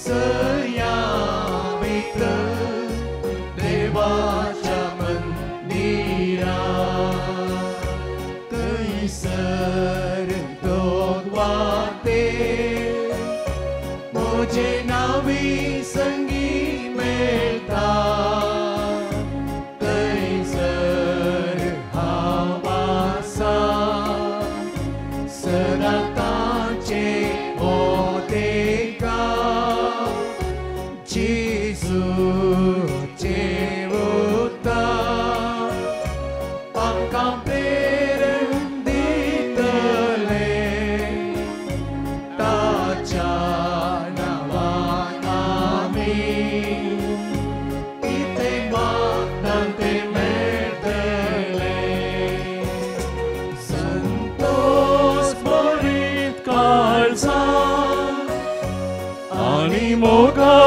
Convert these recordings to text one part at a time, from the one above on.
सयामित देवाच्या मंदिरात कैसर दोन वाटे मोजे नावी संगी मेळता कैसर हावासा सदा ताचे ओतेका जेजूचे उद्धार आमकां प्रेरण दितले ताच्या नांवान आमी कितें मागता तें मेळटलें संतोष भरीत काळजां आनी मोगा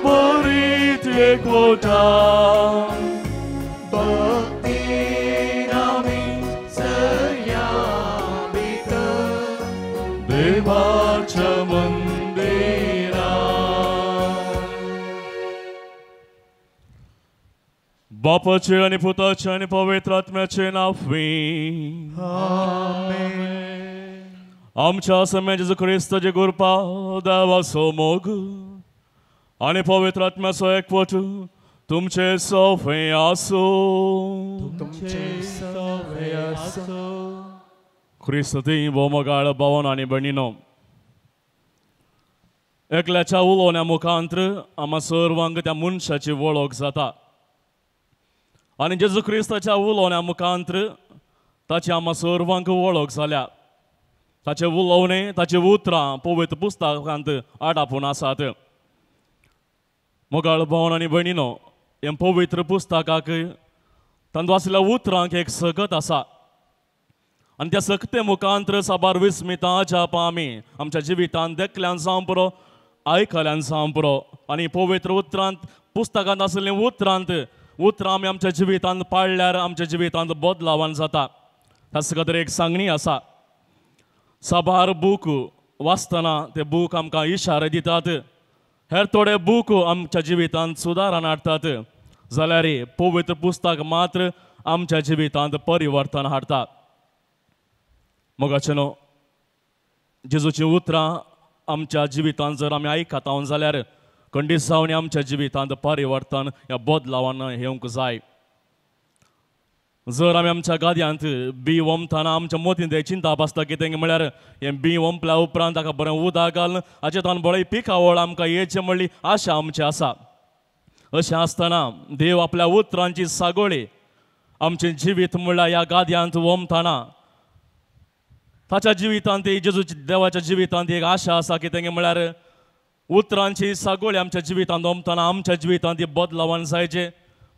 भरीत एकवटां भक्तीन आमी सयामित देवाच्या मंदिरात. बापाचे आणि पुताचे आणि पवित्र आत्म्याचे नावे आमेन. आमच्या सम्या जेजू ख्रिस्ताचे कृपा देवाचो मोग आणि पवित्र आत्म्याचो एकवट तुमचे सोफे आसो. तुमचे सवे आसो. ख्रिस्त ती मोगाळ भावन आणि भयणीनो, एकल्याच्या उलोवण्या मुखांतर आम्हा सर्वांक त्या मनशाची वळख जाता आणि जेजू ख्रिस्ताच्या उलोवण्या मुखांतर ताची आम्हा सर्वांक वळख जाल्या. ताचे उलोवणे ताची उतरां पवित्र पुस्तकांत आडापून आसात. मोगाळ भावन आणि भयणीनो, हे पवित्र पुस्तकाक तांतूं आशिल्ल्या उतरांक एक सकत आसा आणि त्या सकते मुखांतर साबार विस्मितां जाप आमी आमच्या जिवितांत देखल्यान जावं पुरो आयकल्यान जावं पुरो आणि पवित्र उतरांत पुस्तकांत आशिल्ले उतरां आमी आमच्या जिवितांत पाळल्यार आमच्या जिवितांत बदलावन जाता. ताचे खातीर एक सांगणी आसा. साबार बूक वाचतना ते बूक आमकां इशारे दितात. हेर थोडे बूक आमच्या जिवितांत सुदारण हाडटात, जाल्यार पवित्र पुस्तक मात्र आमच्या जिवितांत परिवर्तन हाडटा. मोगाचेनो, जेजूची उतरां आमच्या जिवितांत जर आमी आयकता जाल्यार खंडीत जावन आमच्या जिवितांत परिवर्तन ह्या बदलावन येवंक जाय. जर आमी आमच्या गादयांत बी वमतना आमच्या मोतीन ते चिंता भासता कितें म्हळ्यार हें बी वंपल्या उपरांत ताका बरें उदक घालून हाचे तान बळी पिकावळ आमकां येवचें म्हणली आशा आमची आसा. अशें आसतना देव आपल्या उतरांची सागोळी आमचें जिवीत म्हणल्यार ह्या गादयांत वमतना ताच्या जिवितांत जेजूच्या देवाच्या जिवितांत एक आशा आसा कितें म्हळ्यार उतरांची सागोळी आमच्या जिवितांत वमतना आमच्या जिवितांत बदलावन जायचे,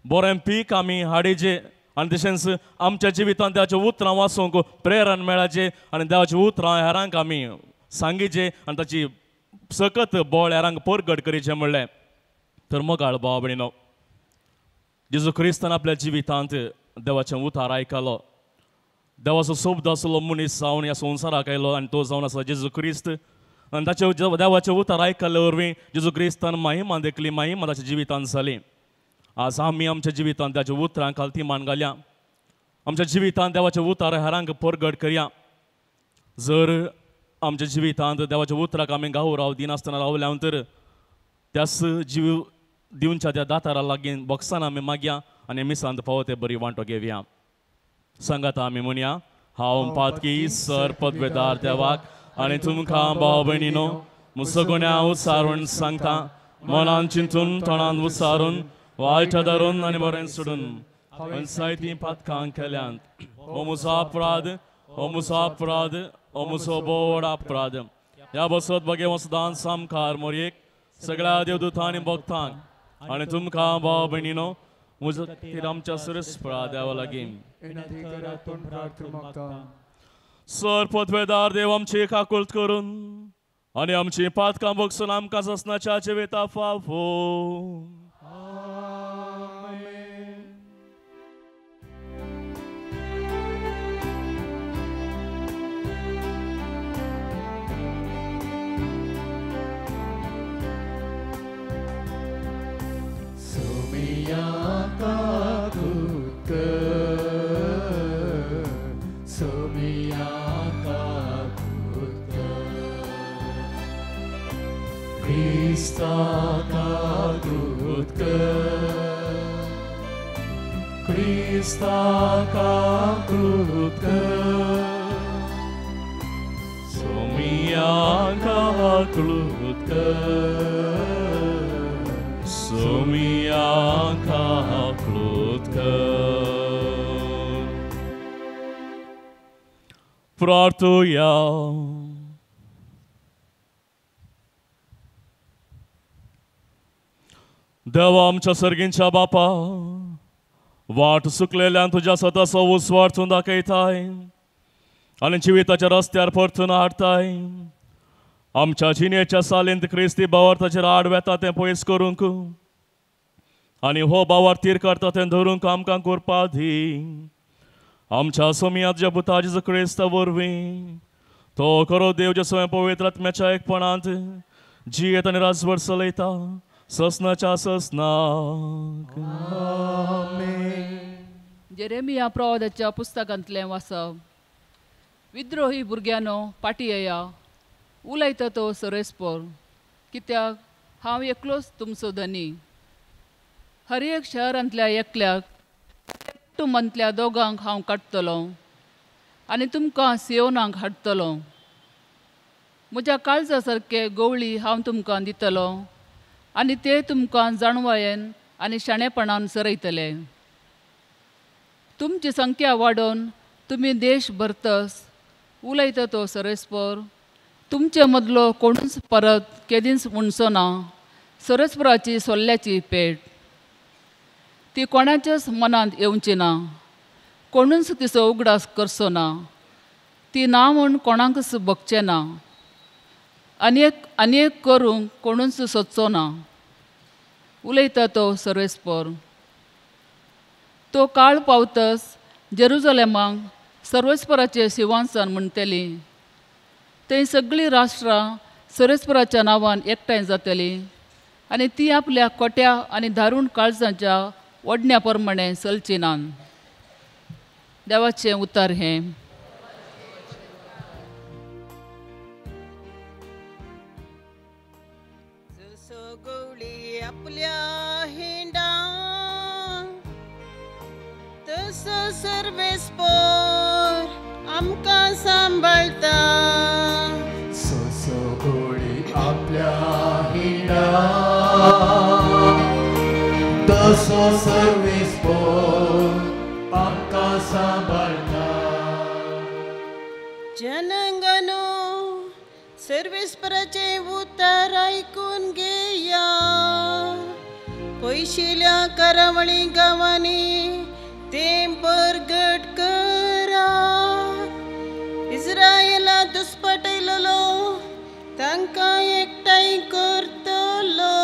बरें पीक आमी हाडीचे आणि तशेंच आमच्या जिवितांत देवाचें उतरां वाचूंक प्रेरण मेळाचें आणि देवाचीं उतरां हेरांक आमी सांगिचे आणि ताची सकत बोळ हेरांक परगट करीचें म्हणलें तर मोगाळ भाव भयणीनो, जेजू क्रिस्तान आपल्या जिवितांत देवाचें उतार आयकलो. देवाचो सोबत आसलो मनीस जावन ह्या संवसाराक आयलो आणि तो जावन आसा जेजू क्रिस्त आणि ताचे देवाचें उतार आयकल्ले वरवीं जेजू क्रिस्तान महिमा देखली, महिमा ताच्या जिवितांत जाली. आज आमी आमच्या जिवितांत देवाच्या उतरां खातीमान घालया, आमच्या जिवितांत देवाचे उतार हेरांक परगट करया. जर आमच्या जिवितांत देवाच्या उतराक आमी गांव राव दिनासतना रावल्या तर त्याच जीव दिवच्या त्या दातारा लागीं बॉक्सान आमी मागया आनी मिसांत पावते बरी वांटो घेवया. सांगात आमी म्हणया, हांव पातकी सर पदवेदार देवाक आनी तुमकां भाव भयणीनो सगुण्या उसारून सांगता, मनान चिंतून तोंडान उसारून वायट धरून आनी बरें सोडून हांवें जायतीं पातकां केल्यांत. हो म्हजो अपराध, हो म्हजो अपराध, हो म्हजो बोड अपराध. ह्या बसत बगे वसदान सामकार मोरयेक सगळ्या देवदूतां आनी भक्तांक आनी तुमकां भाव भयणीनो म्हजो खातीर आमच्या सरस्पळा देवा लागीं सर पदवेदार देव आमची काकुळट करून आनी आमची पातकां बगसून आमकां ससनाच्या जिविता फावो. Cristaca crut कर Cristaca crut कर Somiaca crut कर Somiaca crut कर प्रार्थूया देवा आमच्या सर्गींच्या बापा वाट सुकलेल्यान तुझ्या स्वताचो ऊस वाचून दाखयताय आनी जिविताच्या रस्त्यार परतून हाडताय आमच्या जिणेच्या सालींत क्रिस्ती बावर ताचेर आड वेता तें पयस करूंक आनी हो बावर तीर करता तें धरूंक आमकां करपा दी आमच्या सोमियात जे बुताजीचो क्रिस्त वरवीं तो करो देव जे स्वयं पवित्र आत्म्याच्या एकपणांत जियेत आनी राजभर चलयता ससनाच्या ससनाक जेरेमिया प्रवादाच्या पुस्तकांतलें वाचप विद्रोही भुरग्यानो पाटी येया उलयता तो सरेस्पोर कित्याक हांव एकलोच तुमचो धनी हर एक शहरांतल्या एकल्याक कुटुंबांतल्या दोगांक हांव काडटलो आनी तुमकां सियोनाक हाडटलो म्हज्या काळजा सारके गवळी हांव तुमकां दितलो आनी ते तुमकां जाणवायेन आनी शाणेपणान सरयतले तुमची संख्या वाडोवन तुमी देश भरतस उलयता तो सरेस्पोर तुमचे मदलो कोणूच परत केदींच म्हणचो ना सरेस्पोराची सोल्ल्याची पेट ती कोणाच्याच मनांत येवची ना कोणूच तिचो उगडास करचो ना ती ना म्हूण कोणाकच बगचें ना आनी एक करूंक कोणूच सोदचो ना उलयता तो सरेस्पोर तो काळ पावतस जेरुजलेमाक सर्वेस्पराचें सिंहासन म्हणटलीं थंय सगळीं राष्ट्रां सरेस्पराच्या नांवान एकठांय जातलीं आनी ती आपल्या कोट्या आनी दारूण काळजांच्या ओडण्या प्रमाणे चलची नात देवाचें उतर हें गवळी आपल्या हिंडा तसो सर्वेस्पोर आमकां सांबाळता ससगोळी आपल्या हिंडा तसो सर्वेस्पोर आमकां सांबाळटा जनगणो सर्वेस्पराचे उतर आयकून घेया पयशिल्ल्या करावळी गांवांनी तें परगट करा इस्रायेला दुस्पटयलो तांकां एकठांय करतलो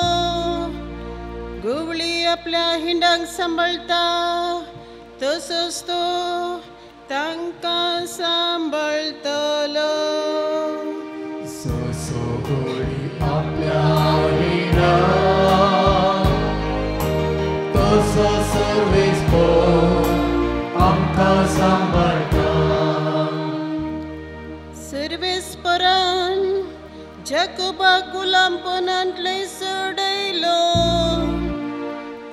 गवळी आपल्या हिंडांक सांबाळता तसोच तो तांकां सांबाळतलो ससगोळी आपल्या हिंडा तसो सर्वेस्पोर आमकां सांबाळटा सर्वेस्परान जाकोबाक गुलामपणांतले सोडयलो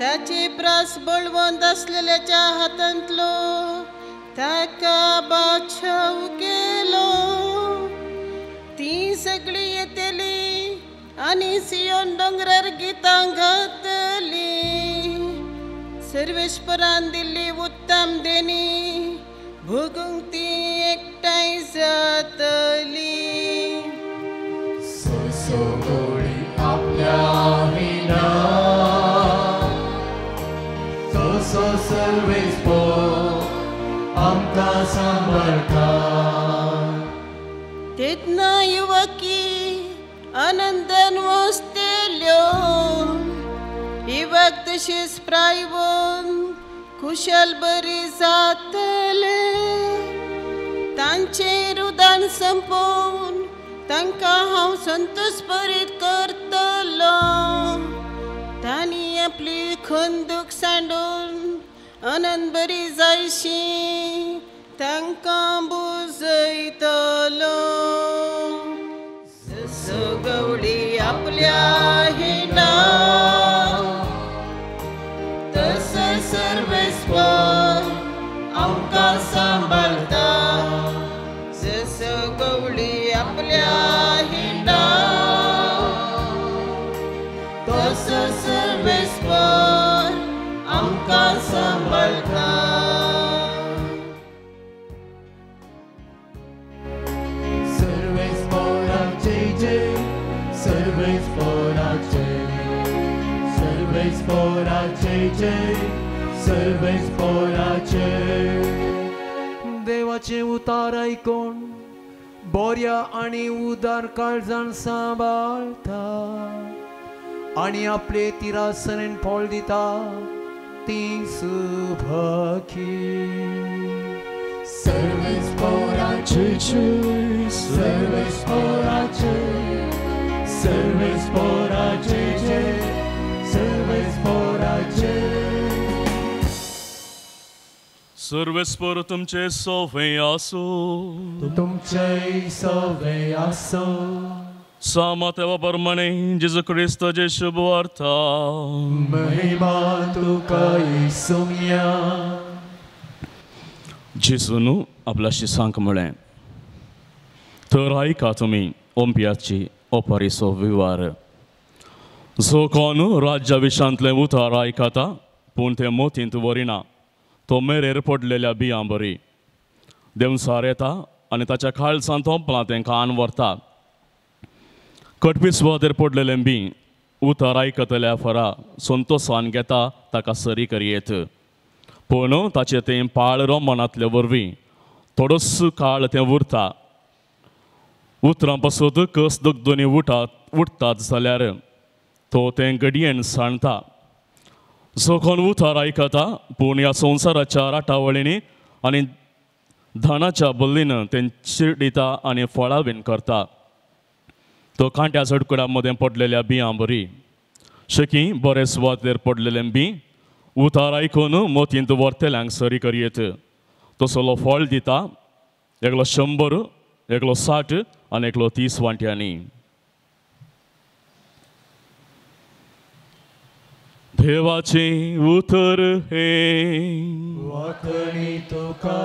ताची प्रास बळवंत आसलेल्याच्या हातांतलो ताका बादशाह केलो ती सगळीं येतली आनी सियोन दोंगरार गितां घातली सर्वेस्परान दिल्ली उत्तम देणी भोगूंक ती एकठांय जातली ससगोळी आपल्या हिंडा तसो सर्वेस्पोर आमकां सांबाळटा तेन्ना युवकी आनंदान वसतेल्यो युवक तशीच प्रायवून खुशाल बरी जातले तांचे रुदान संपोवन तांकां हांव संतोश भरीत करतलो तांणी आपली खंदूक सांडून आनंद बरी जायशी तांकां बुजयतलो सगवळी आपली आपल्या हिना तसो सर्वेस्पर आमकां सांबाळता जसो गवळी आपल्या हिना तसो सर्वेस्पर आमकां सांबाळता. सर्वेस्पराचे जय सर्वेस्पराचे जय सर्वेस्पराचे. देवाचे उतार ऐकून बऱ्या आणि उदार काळजान सांबाळता आणि आपले तिरासनेन फळ दिता ती सुभाकी. सर्वेस्पराचे जय सर्वेस्पराचे जय सर्वेस्पराचे. सर्वेस्पर तुमचे सोवे आसो तुमचे सवे आसो सामातेवा परमणे जेजू क्रिस्ताचे शुभ वार्ता. महिमा तुका येसुया. जेजून आपल्या शिसांक म्हळें तर आयका तुमी ओंपियाची ओपारीचो विवार. जो कोण राज्या विशांतले उतार आयकता पूण ते मोतींत वरिना तो मेरेर पडलेल्या बियां बरी. देंवसार येता आनी ताच्या खाळसां तोंपलां तांकां आन व्हरता. कटपी सुवातेर पडलेलें बी उतार आयकतल्या फरा संतोषान घेता ताका सरी करयेत. पूण ताचे तें पाळ रोमनांतले वरवीं थोडोस काळ तें उरता. उतरां पासून कस दोनी उठतात जाल्यार तो तें घडयेन साणता. जो कोण उतार आयकता पूण ह्या संवसाराच्या राटावळींनी आनी धनाच्या बल्लीन तें चिडिता आनी फळां बीन करता. तो कांट्या झडकुड्या मदें पडलेल्या बियां बरी. शेकी बरे सुवातेर पडलेलें बी उतार आयकून मोतींत व्हरतेल्यांक सरी करयेत. तसलो फळ दिता एकलो 100, एकलो 60 आनी एकलो 30 वांट्यांनी. देवाचे उतर हे वाकणी तुका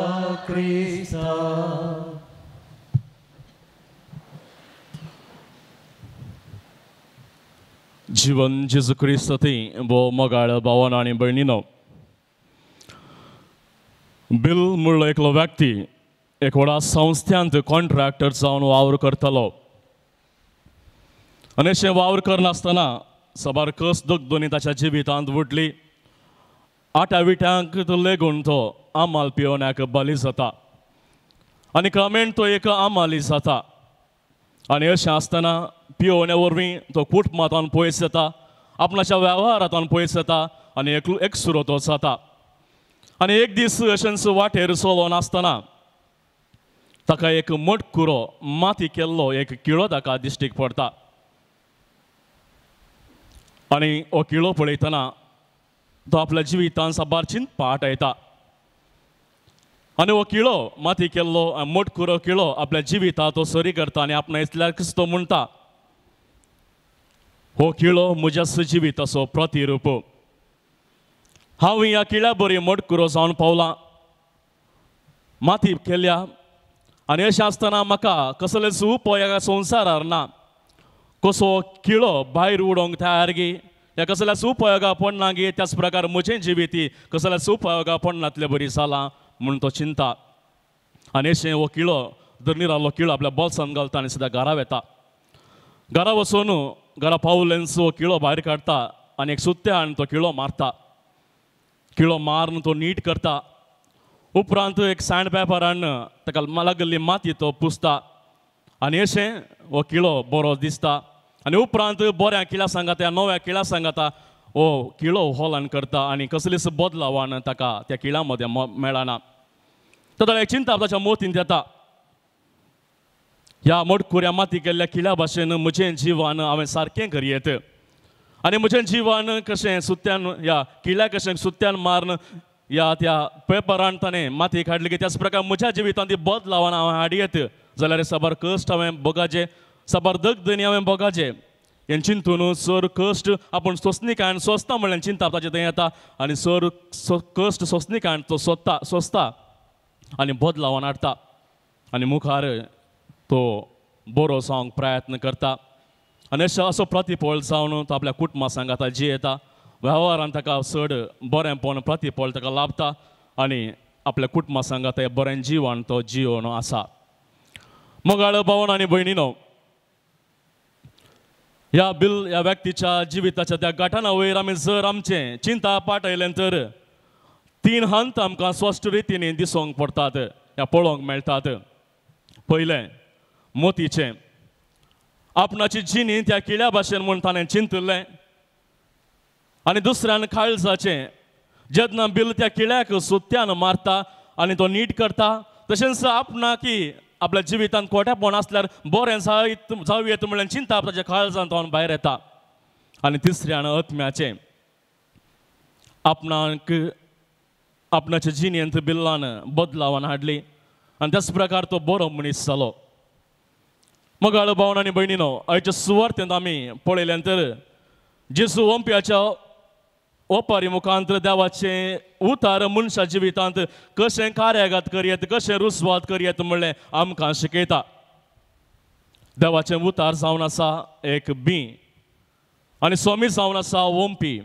क्रिस्ता. जीवन जेजू क्रिस्त ती बो मोगाळ भावन आनी भयणीनो. बिल म्हणलो एकलो व्यक्ती एक व्हडा संस्थांत कॉन्ट्रॅक्टर जावन वावर करतालो. आनी अशें वावर करनासतना सबार कस दोनी ताच्या जिवितांत उठली. आट्या विट्यांक लेगून तो आमाल पिवण्याक बली जाता आनी क्रमेण तो एक आमाली जाता. आनी अशें आसतना पिवण्या वरवीं तो कुटुंबांतान पयस जाता, आपणाच्या वेव्हारांतान पयस जाता आनी एकसुरो तो जाता. आनी एक दीस अशेंच वाटेर चलोन आसतना ताका एक मटकुरो माती केल्लो एक किळो ताका दिश्टीक पडटा. आनी हो किळो पळयतना तो आपल्या जिवितान साबार चिंतपाट येता. आनी हो किळो माती केल्लो मटकुरो किळो आपल्या जिविता तो सरी करता आनी आपणा इतल्याकच तो म्हणटा हो किळो म्हज्याच जिविताचो प्रतिरूप. हांव ह्या किळ्या बरी मटकुरो जावन पावलां, माती केल्या आनी अशें आसतना म्हाका कसलेच उपयोग संवसारार ना. कसो किळो भायर उडोवंक तयार गी ह्या कसल्याच उपयोगा पडना गी. त्याच प्रकार म्हजें जिवीत कसल्याच उपयोगा पडनातलें बरी जालां म्हूण तो चिंता. आनी अशें हो किळो धरणीरालो किळो आपल्या बोल्सान घालता आनी सद्या घरा वेता. घरा वचून घरा पावलेंच हो किळो भायर काडटा आनी एक सुत्त्यान तो किळो मारता. किळो मारून तो नीट करता. उपरांत एक सँड पेपरान ताका लागल्ली माती तो पुसता आनी अशें हो किळो बरो दिसता. आनी उपरांत बऱ्या किळ्या सांगाता नव्या किळ्या सांगाता हो किळो हॉलान करता आनी कसलीच बदलावण ताका त्या किळ्या मदें मेळना. ताका एक चिंता ताच्या मोतींत येता. ह्या मटकुऱ्या माती केल्ल्या किळ्या भाशेन म्हजें जिवन हांवें सारकें करयेत आनी म्हजें जिवन कशें सुत्यान ह्या किळ्या कशें सुत्यान मारून ह्या त्या पेपरान ताणें माती काडली की त्याच प्रकार म्हज्या जिवितांत ती बदलावण हांवें हाडयेत जाल्यार साबार कश्ट हांवें बोगाचे, साबार दगदनी हांवें बोगाचे. हें चिंतून सर कश्ट आपूण सोंसणीकायन सोंसता म्हणल्यार चिंता ताचें थंय येता आनी सर कश्ट सोंसणीकायन तो सोंसता आनी बदलावन हाडटा आनी मुखार तो बरो जावंक प्रयत्न करता आनी असो प्रतिफळ जावन तो आपल्या कुटुंबा सांगाता जियेता वेव्हारान ताका चड बरेंपण प्रतिफळ ताका लाभता आनी आपल्या कुटुंबा सांगाता हें बरें जिवन तो जियोन आसा. मोगाळ भावन आनी भयणीनो, ह्या व्यक्तीच्या जिविताच्या त्या घटना वयर आमी जर आमचें चिंता पाठयलें तर 3 हंत आमकां स्पश्ट रितीन दिसूंक पडटात, ह्या पळोवंक मेळटात. पयलें मोतीचें, आपणाची जिणी त्या किड्या भाशेन म्हूण ताणें चिंतलें. आनी दुसऱ्यान काळजाचें, जेन्ना बिल त्या किड्याक सुत्यान मारता आनी तो नीट करता, तशेंच आपणाकी आपल्या जिवितांत खोटेपण आसल्यार बरें जावं येता म्हणल्यार चिंता ताच्या काळजांत तो भायर येता. आनी तिसऱ्यान आत्म्याचें, आपणाच्या जिणेंत बिल्लान बदलावन हाडली आनी त्याच प्रकार तो बरो मनीस जालो. मोगाळ भावन आनी भयणीनो, आयच्या सुवार्थेंत आमी पळयलें तर जेजू ओंप्याच्या ओपारी मुखांतर देवाचें उतार मनशा जिवितांत कशें कार्याघात करियेत, कशें रुजवात करियेत म्हणलें आमकां शिकयता. देवाचें उतार जावन आसा एक बी आनी स्वामी जावन आसा ओंपी.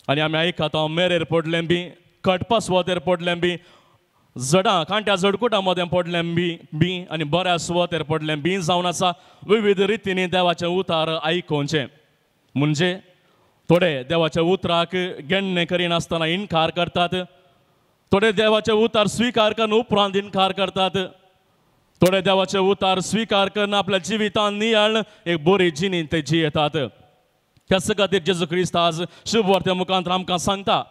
आनी आमी आयकता मेरेर पडलें बी, कटपा सुवातेर पडलें बी, जडां कांट्या जडकुटां मदें पडलें बी आनी बऱ्या सुवातेर पडलें बी जावन आसा. विविध रितींनी देवाचें उतार आयकोवचें. म्हणजे थोडे देवाच्या उतराक गेण्णे करिनासतना इन्कार करतात, थोडे देवाचे उतार स्विकार करून उपरांत इन्कार करतात, थोडे देवाचे उतार स्विकार करून आपल्या जिवितांत नियाळ एक बरी जिणी ते जियेतात. त्याच खातीर जेजू क्रिस्त आज शुभवार्ते मुखांतर आमकां सांगता,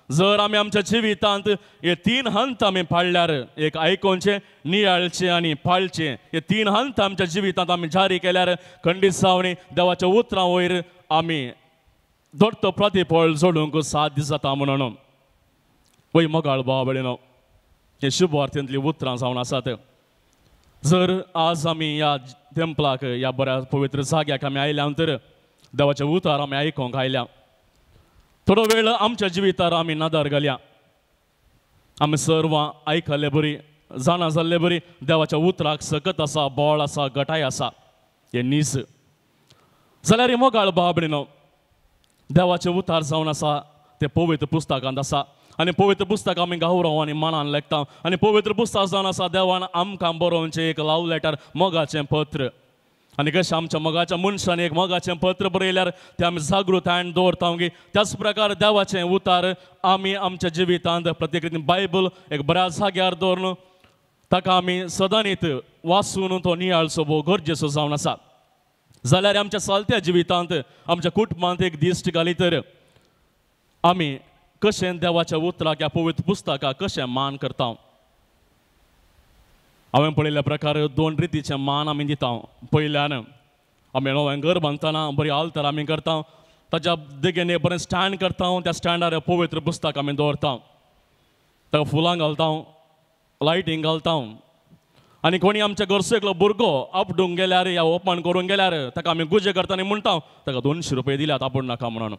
जर आमी आमच्या जिवितांत हे 3 हंत आमी पाळल्यार, एक आयकोवचें, नियाळचें आनी पाळचें, हे 3 हंत आमच्या जिवितांत आमी जारी केल्यार खंडीत जावनी देवाच्या उतरां वयर आमी दोट्ट प्रतिफळ जोडूंक साध्य जाता. म्हणून वय मोगाळ भाव भयणीनो, हे शुभवार्तेंतलीं उतरां जावन आसात. जर आज आमी ह्या टेंपलाक, ह्या बऱ्या पवित्र जाग्याक आमी आयल्या तर देवाचे उतार आमी आयकोंक आयल्या. थोडो वेळ आमच्या जिवितार आमी नदर घालया. आमी सर्वां आयकले बरी, जाणा जाल्ले बरी, देवाच्या उतराक सकत आसा, बोळ आसा, गटाय आसा, हे नीस जाल्यार हे मोगाळ भाव भयणीनो, देवाचे उतार जावन आसा ते पवित्र पुस्तकांत आसा. आनी पवित्र पुस्तक आमी गौरव आनी मनान लेखता. आनी पवित्र पुस्तक जावन आसा देवान आमकां बरोवचें एक लव लेटर, मोगाचें पत्र. आनी कशें आमच्या मोगाच्या मनशान एक मोगाचें पत्र बरयल्यार तें आमी जागृतायेन दवरता. त्याच प्रकार देवाचें उतार आमी आमच्या जिवितांत प्रत्येक रितीन बायबल एक बऱ्या जाग्यार दवरून ताका आमी सदांच वाचून तो नियाळचो भोव गरजेचो जावन आसा. जाल्यार आमच्या चलत्या जिवितांत, आमच्या कुटुंबांत एक दिश्ट घाली तर आमी कशें देवाच्या उतराक, ह्या पवित्र पुस्तकाक कशें मान करता. हांवें पळयल्ल्या प्रकार 2 रितीचें मान आमी दिता. पयल्यान आमी नवें घर बांदतना बरी आल्तर आमी करता, ताच्या देगेन एक बरें स्टँड करता, त्या स्टँडार पवित्र पुस्तक आमी दवरता, ताका फुलां घालता, लायटींग घालता. आनी कोणी आमच्या घरचो एकलो भुरगो अपडूंक गेल्यार या ओपन करूंक गेल्यार ताका आमी गुजे करता आनी म्हणटा ताका 200 रुपया दिल्यात आपूण नाका म्हणून.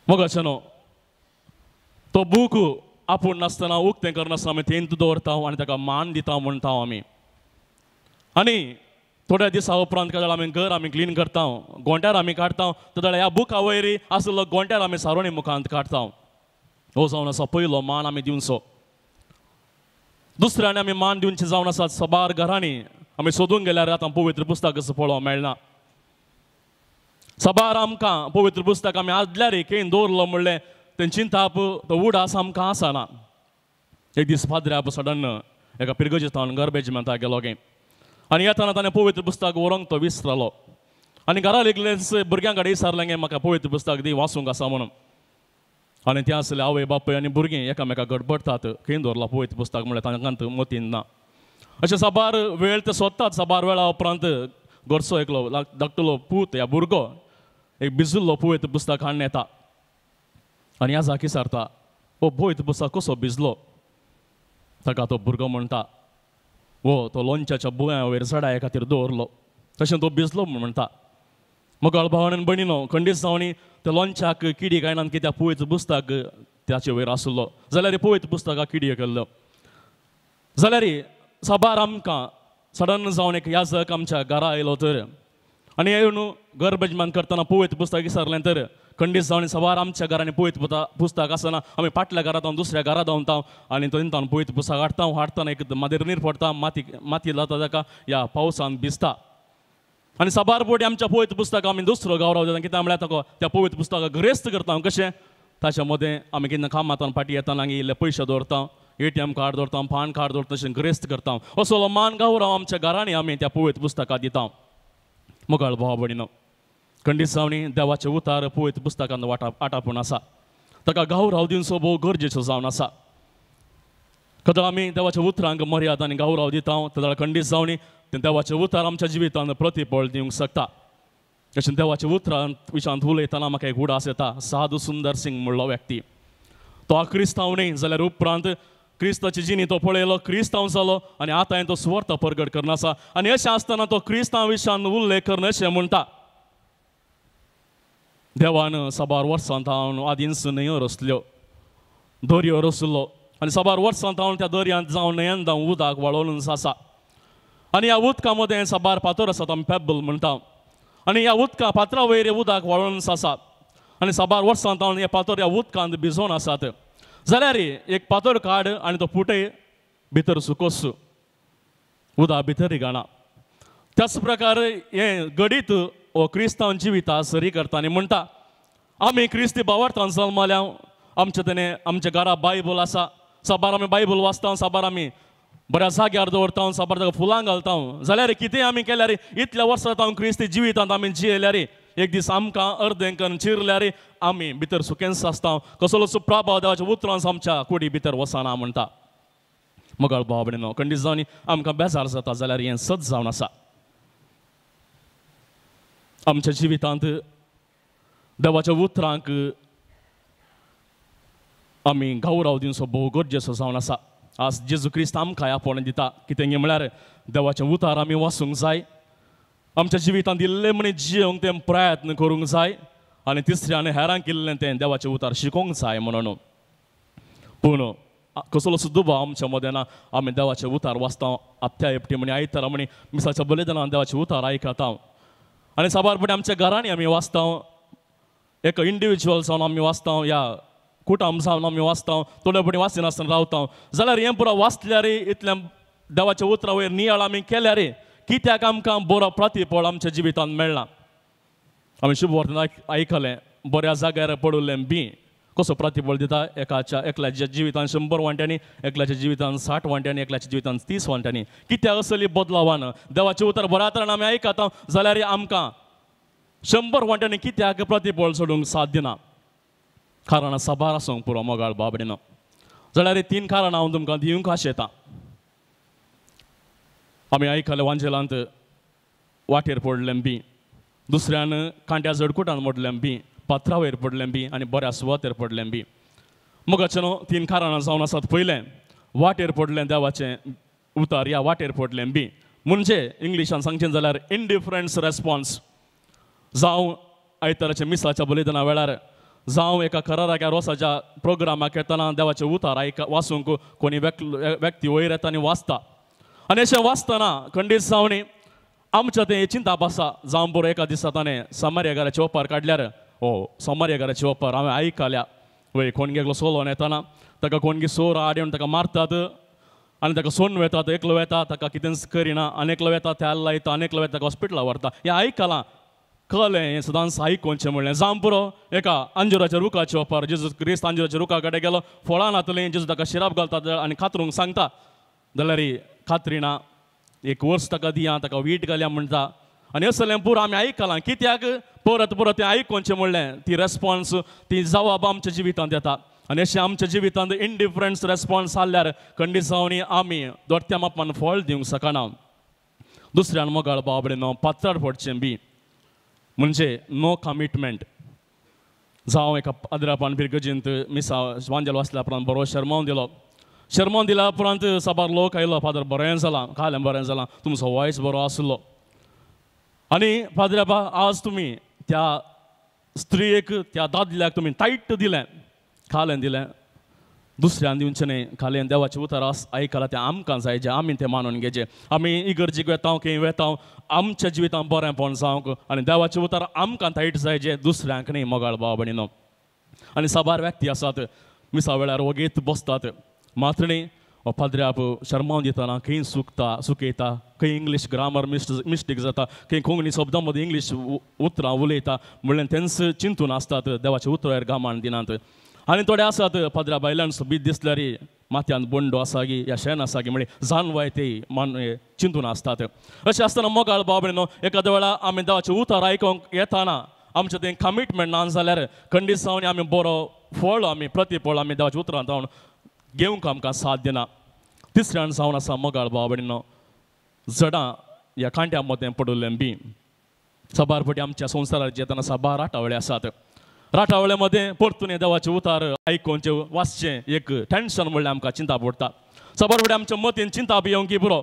मोगाचें न्हू, तो बूक आपूण नासतना उक्तें करनासतना आमी थंय दवरता आनी ताका मान दिता म्हणटा आमी. आनी थोड्या दिसा उपरांत काय आमी घर आमी क्लीन करता, गोंट्यार आमी काडटा, जाल्यार ह्या बुका वयर आसलो गोंट्यार आमी सारोणी मुखांत काडटा. हो जावन आसा पयलो मान आमी दिवचो. दुसऱ्यान आमी मान दिवचें जावन आसा सबार घरांनी आमी सोदूंक गेल्यार आतां पवित्र पुस्तक असो पळोवंक मेळना. सबार आमकां पवित्र पुस्तक आमी आदल्यार खंय दवरलो म्हणलें तें चिंताप तो उडास आमकां आसना. एक दीस पाद्र्याप सडन एका पिरगजेतान गार्बेज मेळटा गेलो खंय आनी येताना ताणें पवित्र पुस्तक व्हरोंक तो विसरलो. आनी घरा लेगलेच भुरग्यां कडेन विचारलें गे म्हाका पवित्र पुस्तक दी वाचूंक आसा म्हणून. आनी तें आसलें आवय बापूय आनी भुरगीं एकामेकाक गडबडटात खंय दवरला पवित्र पुस्तक म्हणल्यार तांकांत मतीन ना. अशें साबार वेळ ते सोदतात. साबार वेळा उपरांत घरचो एकलो धाकटलो पूत या भुरगो एक भिजिल्लो पवित्र पुस्तक हाडून येता आनी ह्या जाकी सारता हो पवित्र पुस्तक कसो भिजलो. ताका तो भुरगो म्हणटा हो तो लोणच्याच्या बुंया वयर सडाये खातीर दवरलो. तशें तो भिजलो म्हूण म्हणटा. मोगाळ भावान भयणीनो, खंडीत जावनी त्या लोणच्याक किडी कांयनान कित्याक पवित्र पुस्तक त्याचे वयर आसलो जाल्यार पवित्र पुस्तकाक किडी केल्लो जाल्यार साबार आमकां सडन जावन एक याजक आमच्या घरा आयलो तर आनी येवन घर बेजमान करतना पवित्र पुस्तक विसरलें तर खंडीत जावन साबार आमच्या घरांनी पवित्र पुस्तक आसना आमी फाटल्या घरांत दुसऱ्या घरांत धांवता आनी थंय पवित्र पुस्तक हाडटाना एक मादेर नीर पडटा माती जाता ताका ह्या पावसान भिजता आनी साबार पोटी आमच्या पवित्र पुस्तकाक आमी दुसरो गौरव दिता कित्याक म्हळ्यार ताका त्या पवित्र पुस्तकाक ग्रेस्त करता कशें ताच्या मदें आमी केन्ना कामांतल्यान फाटी येतना इल्ले पयशे दवरता ATM कार्ड दवरता पान कार्ड दवरता तशें ग्रेस्त करता असो मान गौरव आमच्या घरांनी आमी त्या पवित्र पुस्तकाक दिता. मोगाळ भाव भयणीनो, खंडीत जावनी देवाचे उतार पवित्र पुस्तकान आटापून आसा ताका गौरव दिवचो भोव गरजेचो जावन आसा. कदा आमी देवाच्या उतरांक मर्यादा आनी गौरव दिता तेन्ना खंडीत जावनी ते देवाचे उतार आमच्या जिवितान प्रतिफळ दिवंक शकता. अशें देवाच्या उतरां विशयांत उलयतना म्हाका एक उडास येता. साधू सुंदर सिंग म्हणलो व्यक्ती तो क्रिस्तांव न्ही जाल्यार उपरांत क्रिस्ताची जिणी तो पळयलो क्रिस्तांव जालो आनी आतां तो सुवार्थ परगट करना आसा आनी अशें आसतना तो क्रिस्तांव विशयान उल्लेख करना अशें म्हणटा देवान साबार वर्सांत हांव आदींच न्हंयो रचल्यो दर्यो रचलो आनी साबार वर्सांत हांव त्या दर्यांत जावन न्हंयेंत उदक वळोवन आसा आनी ह्या उदका मदें साबार फातर आसात आमी पेबल म्हणटा आनी ह्या उदका फातरा वयर उदक वळोवन आसात आनी साबार वर्सांत हांव हे फातर ह्या उदकांत भिजोवन आसात जाल्यार एक फातर काड आनी तो फुटय भितर सुकोस उदक भितर रिगाणा. त्याच प्रकार हे घडीत हो क्रिस्तांव जिविता सरी करता आनी म्हणटा आमी क्रिस्ती भावार्थान जल्मल्या आमच्या घरा बायबल आसा साबार आमी बायबल वाचता साबार आमी बऱ्या जाग्यार दवरता साबार ताका फुलां घालता जाल्यार कितें आमी केल्यार इतल्या वर्सां हांव क्रिस्ती जिवितांत आमी जियेल्यार एक दीस आमकां अर्देंकन चिरल्यार आमी भितर सुकेंस आसता कसलो सुप्रभाव देवाच्या उतरांस आमच्या कुडी भितर वसना म्हणटा. मोगाळ भाव भयणीनो, खंडीत जावनी आमकां बेजार जाता जाल्यार हें सत जावन आसा. आमच्या जिवितांत देवाच्या उतरांक आमी गौरव दिवचो भोव गरजेचो जावन आसा. आज जेजू क्रिस्त आमकां आपोवन दिता कितें म्हळ्यार देवाचें उतार आमी वाचूंक जाय आमच्या जिवितांत इल्लें मनीस जियोंक तें प्रयत्न करूंक जाय आनी तिसऱ्यान हेरांक इल्लें तें देवाचें उतार शिकोवंक जाय म्हणून. पूण कसलो सुद्दां भाव आमच्या मदें ना आमी देवाचें उतार वाचता आत्या हेपटी म्हणी आयतारा म्हणी मिसाच्या बलिदानान देवाचें उतार आयकता आनी साबारपणी आमच्या घरांनी आमी वाचता एक इंडिविज्युअल जावन आमी वाचता या कुटुंब जावन आमी वाचता थोडेपणी वाचिनासतना रावता जाल्यार हें पुरो वाचल्यार इतल्या देवाच्या उतरा वयर नियाळ आमी केल्यार कित्याक आमकां बरो प्रतिफळ आमच्या जिवितांत मेळना. आमी शुभवर्तन आयकलें बऱ्या जाग्यार पडुल्लें बी कसो प्रतिफळ दिता एकल्याच्या जिवितांत 100 वांट्यांनी एकल्याच्या जिवितांत 60 वांट्यांनी एकल्याच्या जिवितांत 30 वांट्यांनी कित्याक असली बदलावान देवाचें उतर बऱ्या तरेन आमी आयकता जाल्यार आमकां 100 वांट्यांनी कित्याक प्रतिफळ सोडूंक साध्य ना. कारण साबार आसूंक पुरो मोगाळ भाव भयणीनो जाल्यार 3 कारणां हांव तुमकां दिवंक आशेता. आमी आयकलें वांजेलांत वाटेर पडलें बी दुसऱ्यान कांट्या जडकुटान मोडलें बी पात्रा वयर पडलें बी आनी बऱ्या सुवातेर पडलें बी. मोगाचें 3 कारणां जावन आसात. पयलें वाटेर पडलें देवाचें उतार ह्या वाटेर पडलें बी म्हणजे इंग्लिशान सांगचें जाल्यार इंडिफरंस रेस्पॉन्स जावं आयताराच्या मिसाच्या बलिदाना वेळार जावं एका कराराच्या रोसाच्या प्रोग्रामाक येतना देवाचें उतार वाचूंक कोणी व्यक्ती वयर येता आनी वाचता आनी अशें वाचतना खंडीत जावनी आमच्या तें चिंताप आसा जावं बरो एका दिसा ताणें समार्यागाराचे ओपार काडल्यार समार्यागाराचे ओपार हांवें आयकल्या वय कोण गेलो सोलोन येतना ताका कोणगी सोर आडून ताका मारतात आनी ताका सोन वेतात एकलो वेता ताका कितेंच करिना आनेकलो वेता तेल लायता आनेकलो वेता ताका हॉस्पिटलाक व्हरता हें आयकलां कळ्ळें हें सदांच आयकोनचें म्हणलें. जावं पुरो एका अंजुराच्या रुखाच्या ओपार जेजू क्रिस्त अंजुराच्या रुखा कडेन गेलो फळां नातलें जेजू ताका शिराप घालतात आनी खात्रूंक सांगता जाल्यार खात्रिना एक वर्स ताका दिया ताका वीट घालया म्हणटा आनी असलें पुरो आमी आयकलां कित्याक परत परत तें आयकोनचें म्हणलें. ती रेस्पॉन्स ती जबाब आमच्या जिवितांत येता आनी अशें आमच्या जिवितांत इंडिफरंस रेस्पॉन्स जाल्यार खंडीत जावनी आमी दोरत्या मापान फळ दिवंक शकना. दुसऱ्यान मोगाळ भाव भयणीनो पात्रार पडचें बी म्हणजे नो कमिटमेंट जावं एका आदरापान बिरगजींत मिसा वांजेल वाचल्या उपरांत बरो शर्मावन दिल्या उपरांत साबार लोक आयलो फादर बरें जालां खालें बरें जालां तुमचो वॉयस बरो आसलो आणि पाद्र्याबा आज तुम्ही त्या स्त्रीक त्या दादल्याक तुम्ही टाईट दिलें खालें दिलें दुसऱ्यान दिवचें न्ही खालें देवाचें उतर आयकलां तें आमकां जाय जें आमी तें मानून घेवचें आमी इगर्जेक वेतांव खंय वेतांव आमच्या जिवितांत बरेंपण जावंक आनी देवाचें उतर आमकां टायट जाय जें दुसऱ्यांक न्ही मोगाळ भाव भयणीनो आनी साबार व्यक्ती आसात मिसा वेळार वगेत बसतात मात्र न्ही पाद्र्याप शर्मावन दितना खंय सुकयता खंय इंग्लीश ग्रामर मिस्टेक जाता खंय कोंकणी शब्दां मदीं इंग्लीश उतरां उलयता म्हणल्यार तेंच चिंतून आसतात देवाचें उतर गामान दिनात आनी थोडे आसात पाद्र्या बायलांक बीत दिसल्यार माथ्यान बंडो आसा गी या शेण आसा गी म्हणजे जानवाय ते चिंतून आसतात अशें आसतना मोगाळ भाव भयणीनो एखाद्या वेळा आमी देवाचें उतर आयकोंक येताना आमचें तें कमिटमेंट ना जाल्यार खंडीत जावन आमी बरो फळ आमी प्रतिफळ आमी देवाच्या उतरांत जावन घेवंक आमकां साध्य ना तिसऱ्यान जावन आसा मोगाळ भाव भयणीनो जडां ह्या कांट्या मदें पडुल्लें बी साबार फावटी आमच्या संवसारार जेतना साबार राटावळे आसात राटावळे मध्ये परतून देवाचें उतार आयकोनचें वाचचें एक टेन्शन म्हणल्यार आमकां चिंता पडटा साबार फावटी आमच्या मतीन चिंता भियोंक की बरो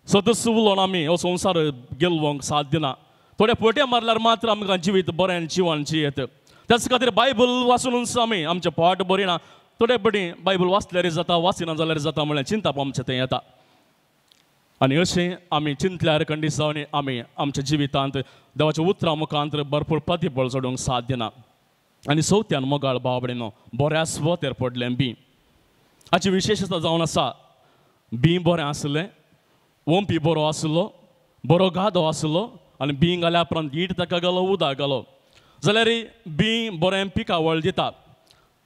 सदस्य उलोवन आमी हो संवसार गेलोवंक साध्य ना थोडे फोटे मारल्यार मात्र आमकां जिवीत बरें जिवन जियेत त्याच खातीर बायबल वाचूनच आमी आमचें पोट बरीना थोडे फावटी बायबल वाचल्यार जाता वाचिना जाल्यार जाता म्हळ्यार चिंता आमचें तें येता आनी अशें आमी चिंतल्यार खंडीत जावन आमी आमच्या जिवितांत देवाच्या उतरां मुखांत भरपूर प्रतिफळ सोडूंक साध्य ना आनी चवथ्यान मोगाळ भाव भयणीनो बऱ्या स्वतेर पडलें बी हाची विशेशता जावन आसा बी बरें आसलें ओंपी बरो आसलो बरो गादो आसलो आनी बी घाल्या उपरांत ईट ताका घालो उदक घालो जाल्यार बी बरें पिकावळ दिता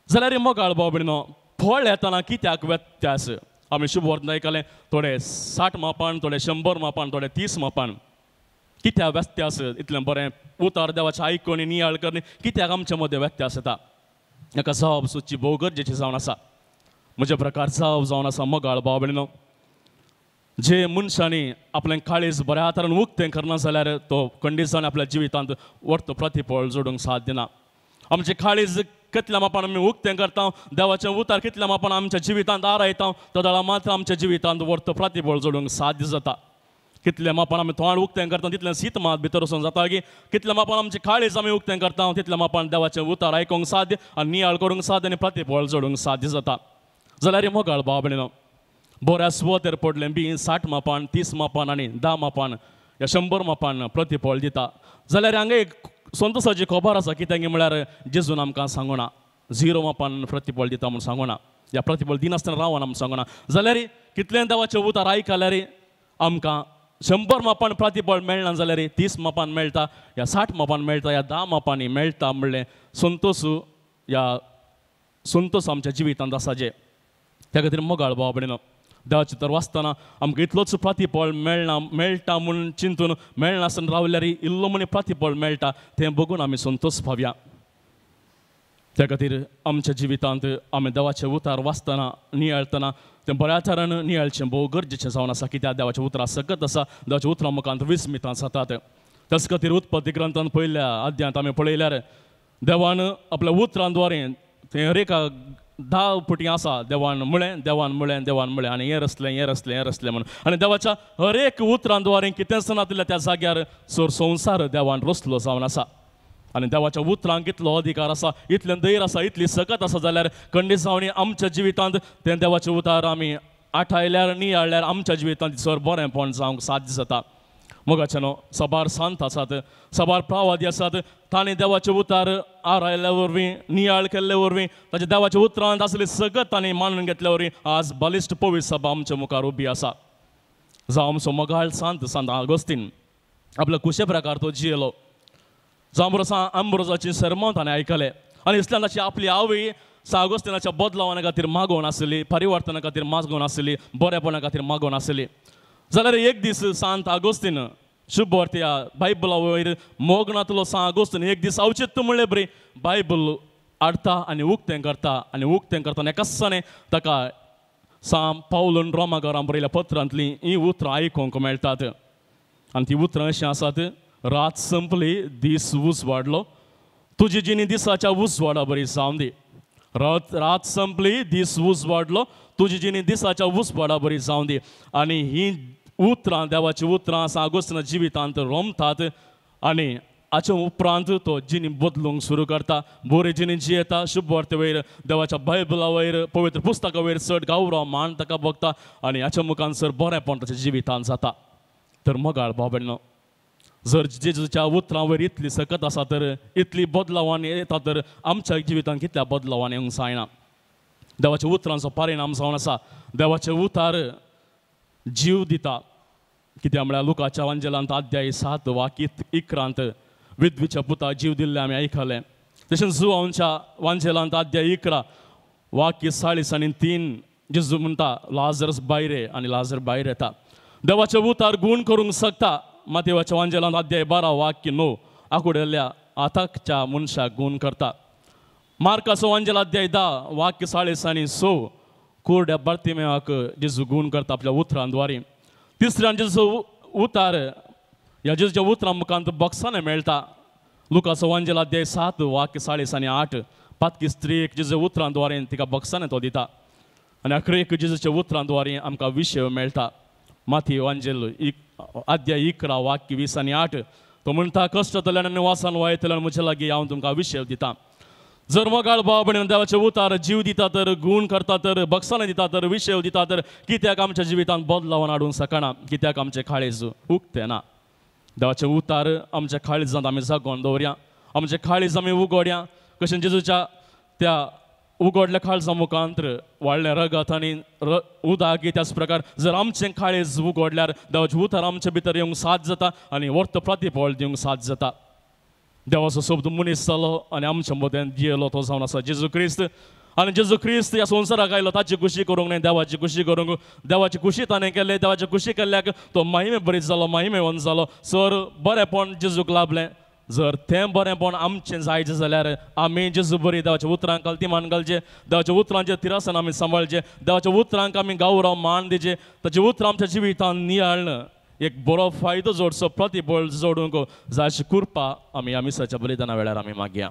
जाल्यार मोगाळ भाव भयणीनो फळ येतना कित्याक व्यत्यास आमी शुभ वर्तन आयकलें थोडे 60 मापान थोडे 100 मापान थोडे 30 मापान कित्याक व्यत्यास इतलें बरें उतार देवाचें आयकून नियाळ करणे कित्याक आमचे मदें व्यत्यास येता हेका जाप सुची भोव गरजेची जावन आसा म्हज्या प्रकार जाप जावन आसा मोगाळ भाव भयणीनो जे मनशांनी आपलें काळीज बऱ्या तरेन उक्तें करना जाल्यार तो खंडीत जावन आपल्या जिवितांत व्हरतो प्रतिफळ जोडूंक साध्य ना आमचें काळीज कितल्या मापान आमी उक्तें करता देवाचें उतार कितल्या मापान आमच्या जिवितांत आरायता तो दाळा मात्र आमच्या जिवितांत व्हरतो प्रतिफळ जोडूंक साध्य जाता कितल्या मापान आमी तोंड उक्तें करता तितलें शीत मात भितर वचून जाता की कितल्या मापान आमची काळीज आमी उक्तें करता तितल्या मापान देवाचें उतार आयकोंक साध्य आनी नियाळ करूंक साध्य आनी प्रतिफळ जोडूंक साध्य जाता जाल्यार मोगाळ भाव भयणीनो बऱ्या स्वतेर पडलें बी 60 मापान 30 मापान आनी 10 मापान या 100 मापान प्रतिफळ दिता जाल्यार हांगा एक संतोशाची खबर आसा कित्याक म्हळ्यार जेजून आमकां सांगूना 0 मापान प्रतिफळ दिता म्हूण सांगूना या प्रतिफळ दिनासतना रावना म्हूण सांगूना जाल्यार कितलें देवाचें उतार आयकल्यार आमकां 100 मापान प्रतिफळ मेळना जाल्यार 30 मापान मेळटा या 60 मापान मेळटा या 10 मापांनी मेळटा म्हणलें संतोश आमच्या जिवितांत आसा जे त्या खातीर मोगाळ भाव भयणीनो देवाचें उतर वाचतना आमकां इतलोच प्रतिफळ मेळटा म्हूण चिंतून मेळनासतना रावल्यार इल्लो म्हूण प्रतिफळ मेळटा तें बघून आमी संतोश पावया त्या खातीर आमच्या जिवितांत आमी देवाचें उतार वाचतना नियाळतना तें बऱ्या तरेन नियाळचें भोव गरजेचें जावन आसा कित्याक देवाच्या उतरां सकत आसा देवाच्या उतरां मुखांत विस्मितां जातात त्याच खातीर उत्पत्ती ग्रंथान पयल्या अध्यायांत आमी पळयल्यार देवान आपल्या उतरांद्वारे तें रेखा 10 पुटी आसा देवान म्हळें आनी हें रचलें म्हणून आनी देवाच्या हर एक उतरांद्वारे कितेंच नातिल्ल्या त्या जाग्यार संवसार देवान रचलो जावन आसा आनी देवाच्या उतरांक इतलो अधिकार आसा इतलें दैर आसा इतली सकत आसा जाल्यार खंडीत जावन आमच्या जिवितांत तें देवाचें उतार आमी आठायल्यार नियाळल्यार आमच्या जिवितांत सर बरेंपण जावंक साध्य जाता मोगाचेनो साबार सांत आसात साबार प्रावादी आसात तांणी देवाचें उतार आरायल्या वरवीं नियाळ केल्ले वरवीं ताच्या देवाच्या उतरांत आसली सगत तांणी मानून घेतल्या वरवीं आज बलिश्ट पवित्र सभा आमच्या मुखार उबी आसा जावं आमचो मोगाळ सांत आगोस्तीन आपल्या कुशे प्रकार तो जियेलो जांव आंब्रोजाची सरमन ताणें आयकलें आनी इस्लाम ताची आपली आवय सागोस्तिनाच्या बदलावना खातीर मागोवन आसली परिवर्तना खातीर मागोवन आसली बरेपणा खातीर मागोवन आसली जाल्यार एक दीस सांत आगोस्तीन शुभ वर्त्या बायबला वयर मोगनातलो सांत आगोस्तीन एक दीस औचित्य म्हणलें बरी बायबल हाडटा आनी उक्तें करता एकासांनी ताका सांत पावलून रोमाकारांक बरयल्या पत्रांतलीं ही उतरां आयकूंक मेळटात आनी ती उतरां अशीं आसात रात संपली दीस ऊस वाडलो तुजी जिणी दिसाच्या ऊस वाडा बरी जावं दी रात संपली दीस ऊस वाडलो तुजी जिणी दिसाच्या ऊस वाडा बरी जावं दी आनी ही उतरां देवाची उतरां सागोस्तना जिवितांत रोमतात आनी हाचे उपरांत तो जिणी बदलूंक सुरू करता बरे जिणी जियेता शुभ वार्ते वयर देवाच्या बायबला वयर पवित्र पुस्तका वयर चड गौरव मान ताका बगता आनी हाच्या मुखांसर बरेंपण ताच्या जिवितांत जाता. तर मोगाळ भाव भयणो, जर जेजूच्या उतरां वयर इतली सकत आसा तर इतली बदलावान येता तर आमच्या जिवितांत कितल्या बदलावान येवंक जायना. देवाच्या उतरांचो परिणाम जावन आसा. देवाचे उतार जीव दिता. कित्याक म्हळ्यार लुकाच्या वांजेलांत अध्याय 7 वाक्य 11 विधवेच्या पुताक जीव दिल्ले आमी आयकलें. तशेंच जुआंच्या वांजेलांत अध्याय 11 वाक्य 40 आनी 3 जेजू म्हणटा लाजरस भायर ये आनी लाजर भायर येता. देवाचे उतार गूण करूंक शकता. मातेवाच्या वांजेलांत अध्याय 12 वाक्य 9 आकुडेल्या आताकच्या मनशाक गूण करता. मार्काचो वांजेल अध्याय 10 वाक्य 40 आनी 6 कुरड्या बार्तिमेवाक जेजू गूण करता आपल्या उतरांद्वारे. तिसऱ्यान जेजू उतार ह्या जेजूच्या उतरां मुखांत बक्षाने मेळटा. लुकाचो वांजेल अध्याय 7 वाक्य 40 आनी 8 पातकी स्त्रीक जेजू उतरांद्वारे तिका बक्षाने तो दिता आनी अखेरेक जेजूच्या उतरांद्वारे आमकां विशय मेळटा. माथी वांजेल अध्याय 11 वाक्य 20 आनी 8 तो म्हणटा कश्टांतल्यान आनी वासान वायतल्यान म्हजे लागीं हांव तुमकां विशय दिता. जर मोगाळ भाव भयण देवाचे उतार जीव दिता तर गूण करता तर बक्षाने दिता तर विशय दिता तर कित्याक आमच्या जिवितांत बदलावन हाडूंक शकना. कित्याक आमचें काळीज उक्तें ना. देवाचे उतार आमच्या काळीजांत आमी जागोवन दवरया. आमचें काळीज आमी उगोडया. कशें जेजूच्या त्या उगडल्या काळजा मुखांत व्हडलें रगत आनी उदक त्याच प्रकार जर आमचें काळीज उगडल्यार देवाचें उतार आमचे भितर येवंक साथ जाता आनी वर्त प्रतिफळ दिवंक साथ जाता. देवाचो शब्द मनीस जालो आनी आमच्या मदें जियेलो तो जावन आसा जेजू क्रिस्त. आनी जेजू क्रिस्त ह्या संवसाराक आयलो ताची खुशी करूंक न्हय देवाची खुशी करूंक. देवाची खुशी ताणें केले. देवाची खुशी केल्ल्याक तो महिमे बरीत जालो महिमेवन जालो. सर बरेंपण जेजूक लाभलें. जर तें बरेंपण आमचें जायचें जाल्यार आमी जेजू बरी देवाच्या उतरांक कल्तिमान घालचें. देवाच्या उतरांचें तिरासन आमी सांबाळचें. देवाच्या उतरांक आमी गौरव मान दिवचें. ताची उतरां आमच्या जिवितांत नियाळन एक बरो फायदो जोडचो प्रतिफळ जोडूंक जाय अशी कृपा आमी आमिसाच्या बलिदाना वेळार आमी मागया.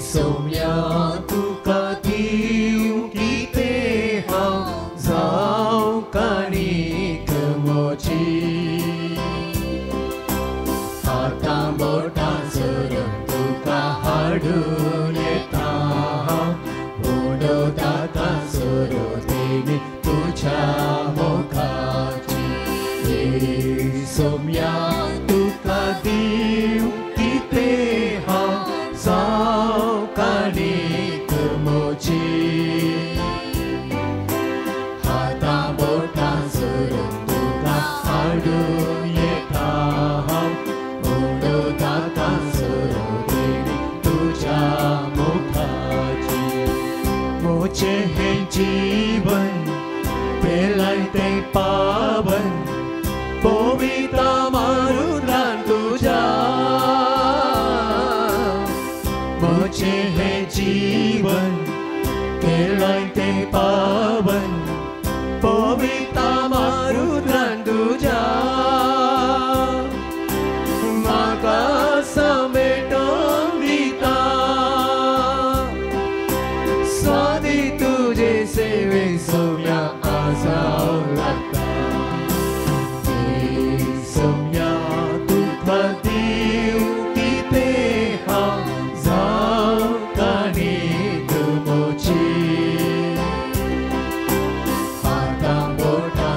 सौम्या तुका दिवं कितें हांव जावं काणीक मोची. हातां बोटांसर तुका हाडून येता उडोवतांसर तेमी तुज्या मोखाची. सौम्या तुका दिवं कितें हांव जावं काणीक मोची. हातां बोटांसर तुका हाडून येता उडोवतांसर तेमी तुज्या मोखाची. मोचें हें जीवन पेलाय तें पावन पविता मारुद्रान तुज्या. मोचें हें जीवन केलाय तें पावन पविता मारुद्रान तुज्या. म्हाका समेटोन दिता स्वादी तुजे सेवेक सौम्या आसाव लागता. सौम्या तुका दिवं कितें हांव जावं काणीक मोची. हातां बोटां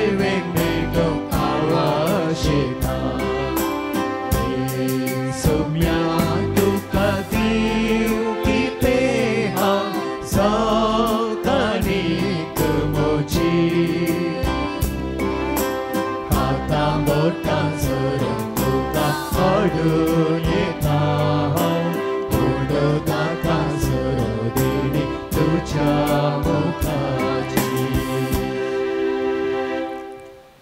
सेवेक मेळटो आवश्यता सोम्या तुका दिवपी पेहा सकाळीक मोची हातां बोटां जोडून तुका ओडून येता पुडो ताका जोडून तुज्या मुखाची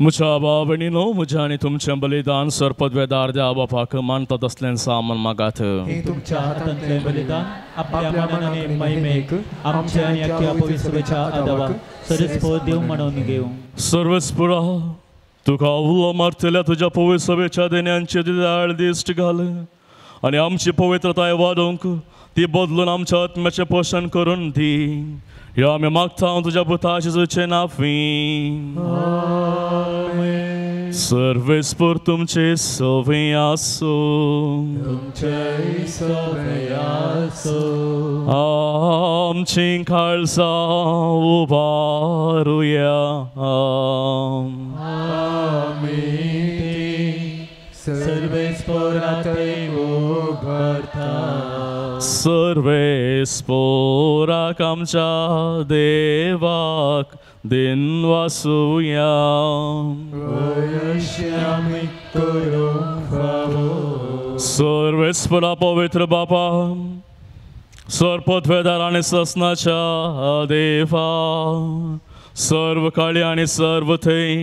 म्हज्या बाबणीनो म्हज्या आनी तुमचें बलिदान सरपदवेदार देवा बापाक मानतात असलें सामान मागात हे तुमच्या हातांतलें बलिदान आपल्या मनाने महिमेक आमच्या आनी अख्ख्या पवित्र सभेच्या आदाराक सरस्पोर देव म्हणून घेऊ सर्वेस्पुरा तुका उलो मारतल्या तुज्या पवित्र सभेच्या देण्यांचे दिदाळ दिश्ट घाल आनी आमची पवित्रताय वाडोवंक ती बदलून आमच्या आत्म्याचें पोशण करून दी ह्यो आमी मागता तुज्या पुता जेजूचे नांवान सर्वेस्पर तुमचे सोवे आसो तुमचे सोवे आसो आमची खालसा उबारुया आमीन सर्वेस्पराते उबारता सर्वेस्पोराक आमच्या देवाक दिन वासुया वयश्यामी करूंक फावो सर्वेस्परा पवित्र बापा सरपदवेदार आनी ससनाच्या देवा सर्व काळी आनी सर्व थंय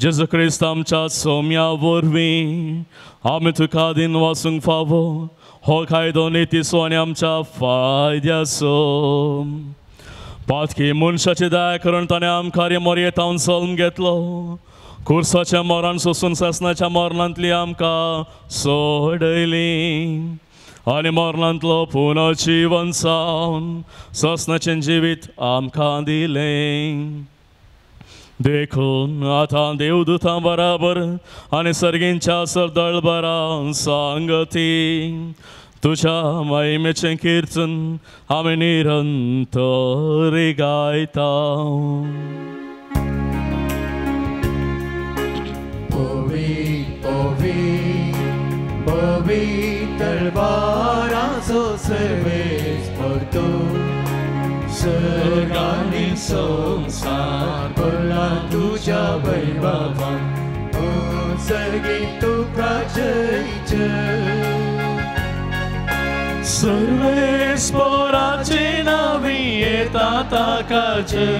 जेजू क्रिस्त आमच्या सोम्या वरवीं आमी तुका दिन वासूंक फावो हो कायदो नितीसो आनी आमच्या फायद्याचो पातकी मनशाची दया करून ताणें आमकां मर्यादावन सल्म घेतलो खुर्साच्या मोरान सोसून ससनाच्या मरणांतली आमकां सोडयली आनी मरणांतलो पुनर्जीवन सावन ससनाचें जिवीत आमकां दिलें देखून आतां देवदूतां बराबर आनी सर्गींच्या सरदळबरां सांगती तुज्या महिमेचें कीर्तन आमी निरंतर गायता दरबाराचो सर्वेस्पर तूं सर्ग आनी संसार भरला तुज्या वैभवान सर्गी तुका जय जय सर्वेस्पराचे नावी येता ताका जय